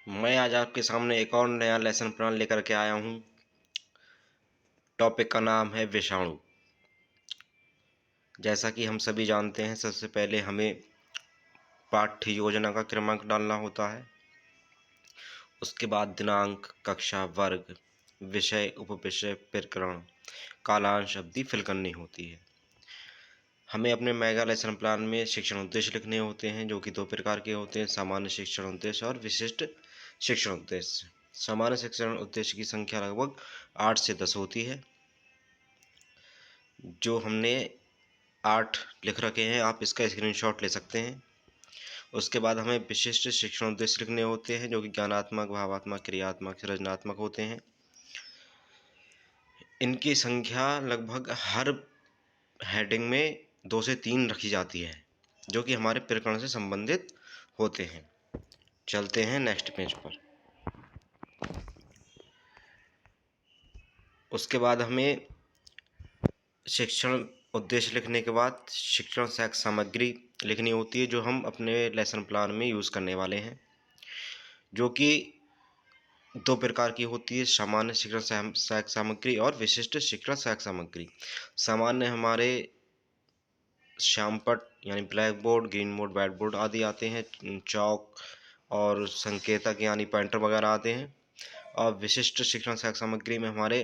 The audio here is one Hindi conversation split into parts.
मैं आज आपके सामने एक और नया लेसन प्लान लेकर के आया हूँ। टॉपिक का नाम है विषाणु। जैसा कि हम सभी जानते हैं, सबसे पहले हमें पाठ्य योजना का क्रमांक डालना होता है। उसके बाद दिनांक, कक्षा, वर्ग, विषय, उपविषय, प्रकरण, कालांश अवधि फिल करनी होती है। हमें अपने मेगा लेसन प्लान में शिक्षण उद्देश्य लिखने होते हैं, जो कि 2 प्रकार के होते हैं: सामान्य शिक्षण उद्देश्य और विशिष्ट शिक्षण उद्देश्य। सामान्य शिक्षण उद्देश्य की संख्या लगभग 8 से 10 होती है। जो हमने 8 लिख रखे हैं, आप इसका स्क्रीनशॉट ले सकते हैं। उसके बाद हमें विशिष्ट शिक्षण उद्देश्य लिखने होते हैं, जो कि ज्ञानात्मक, भावात्मक, क्रियात्मक, सृजनात्मक होते हैं। इनकी संख्या लगभग हर हेडिंग में 2 से 3 रखी जाती है, जो कि हमारे प्रकरण से संबंधित होते हैं। चलते हैं नेक्स्ट पेज पर। उसके बाद हमें शिक्षण उद्देश्य लिखने के बाद शिक्षण सहायक सामग्री लिखनी होती है, जो हम अपने लेसन प्लान में यूज़ करने वाले हैं, जो कि 2 प्रकार की होती है: सामान्य शिक्षण सहायक सामग्री और विशिष्ट शिक्षण सहायक सामग्री। सामान्य हमारे श्यामपट्ट यानी black board, green board, white board आदि आते हैं, चौक और संकेतक यानी पॉइंटर वगैरह आते हैं। और विशिष्ट शिक्षण सहायक सामग्री में हमारे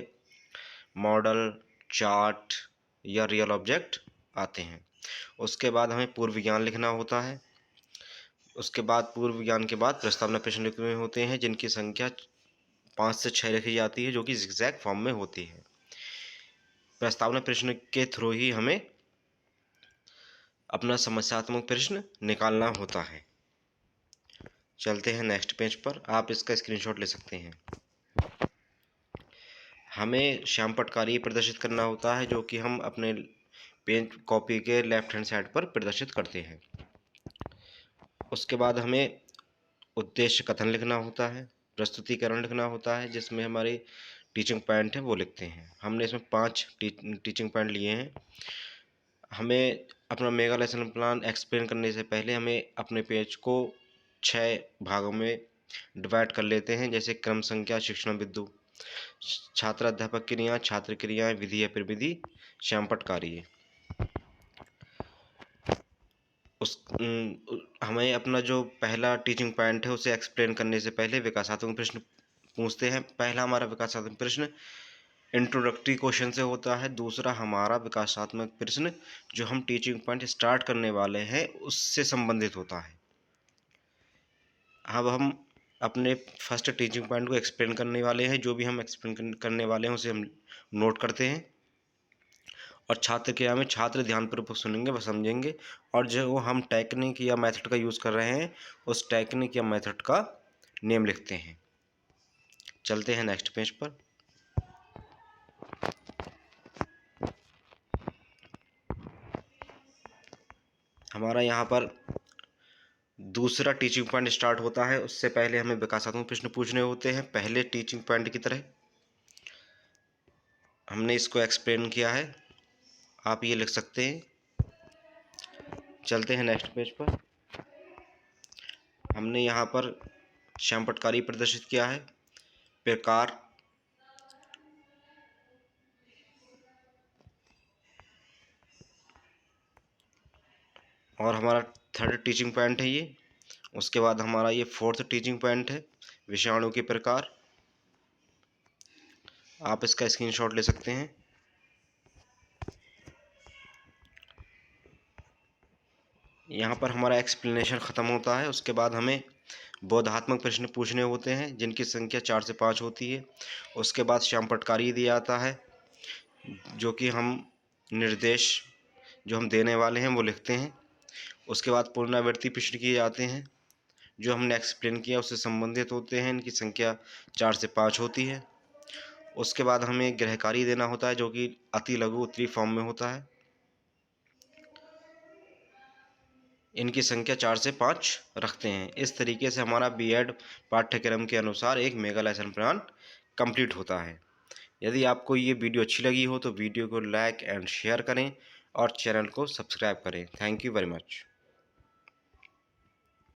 मॉडल, चार्ट या रियल ऑब्जेक्ट आते हैं। उसके बाद हमें पूर्व विज्ञान लिखना होता है। उसके बाद पूर्व विज्ञान के बाद प्रस्तावना प्रश्न लिखने होते हैं, जिनकी संख्या 5 से 6 लिखी जाती है, जो कि ज़िगज़ैग फॉर्म में होती है। प्रस्तावना प्रश्न के थ्रू ही हमें अपना समस्यात्मक प्रश्न निकालना होता है। चलते हैं नेक्स्ट पेज पर, आप इसका स्क्रीनशॉट ले सकते हैं। हमें श्यामपट्ट कार्य प्रदर्शित करना होता है, जो कि हम अपने पेज कॉपी के लेफ्ट हैंड साइड पर प्रदर्शित करते हैं। उसके बाद हमें उद्देश्य कथन लिखना होता है, प्रस्तुतिकरण लिखना होता है, जिसमें हमारे टीचिंग पॉइंट है वो लिखते हैं। हमने इसमें 5 टीचिंग पॉइंट लिए हैं। हमें अपना मेगा लेसन प्लान एक्सप्लेन करने से पहले हमें अपने पेज को 6 भागों में डिवाइड कर लेते हैं, जैसे क्रम संख्या, शिक्षण बिंदु, छात्र अध्यापक क्रिया, छात्र क्रियाएं, विधि या प्रविधि, श्यामपट्ट कार्य। हमें अपना जो पहला टीचिंग पॉइंट है उसे एक्सप्लेन करने से पहले विकासात्मक प्रश्न पूछते हैं। पहला हमारा विकासात्मक प्रश्न इंट्रोडक्टरी क्वेश्चन से होता है। दूसरा हमारा विकासात्मक प्रश्न जो हम टीचिंग पॉइंट स्टार्ट करने वाले हैं उससे संबंधित होता है। अब हम अपने फर्स्ट टीचिंग पॉइंट को एक्सप्लेन करने वाले हैं। जो भी हम एक्सप्लेन करने वाले हैं उसे हम नोट करते हैं, और छात्र क्रिया में छात्र ध्यानपूर्वक सुनेंगे व समझेंगे, और जो हम टेक्निक या मेथड का यूज़ कर रहे हैं उस टेक्निक या मेथड का नेम लिखते हैं। चलते हैं नेक्स्ट पेज पर। हमारा यहाँ पर दूसरा टीचिंग पॉइंट स्टार्ट होता है। उससे पहले हमें विकासात्मक प्रश्न पूछने होते हैं, पहले टीचिंग पॉइंट की तरह। हमने इसको एक्सप्लेन किया है, आप ये लिख सकते हैं। चलते हैं नेक्स्ट पेज पर। हमने यहाँ पर श्यामपट्ट कार्य प्रदर्शित किया है, प्रकार, और हमारा थर्ड टीचिंग पॉइंट है ये। उसके बाद हमारा ये फोर्थ टीचिंग पॉइंट है, विषाणु के प्रकार। आप इसका स्क्रीनशॉट ले सकते हैं। यहाँ पर हमारा एक्सप्लेनेशन ख़त्म होता है। उसके बाद हमें बोधात्मक प्रश्न पूछने होते हैं, जिनकी संख्या 4 से 5 होती है। उसके बाद श्यामपट्ट कार्य दिया जाता है, जो कि हम निर्देश जो हम देने वाले हैं वो लिखते हैं। उसके बाद पुनरावृत्ति प्रश्न किए जाते हैं, जो हमने एक्सप्लेन किया उससे संबंधित होते हैं। इनकी संख्या 4 से 5 होती है। उसके बाद हमें गृह कार्य देना होता है, जो कि अति लघु उत्तरी फॉर्म में होता है। इनकी संख्या 4 से 5 रखते हैं। इस तरीके से हमारा बीएड पाठ्यक्रम के अनुसार एक मेगा लेसन प्लान कंप्लीट होता है। यदि आपको ये वीडियो अच्छी लगी हो तो वीडियो को लाइक एंड शेयर करें और चैनल को सब्सक्राइब करें। Thank you very much.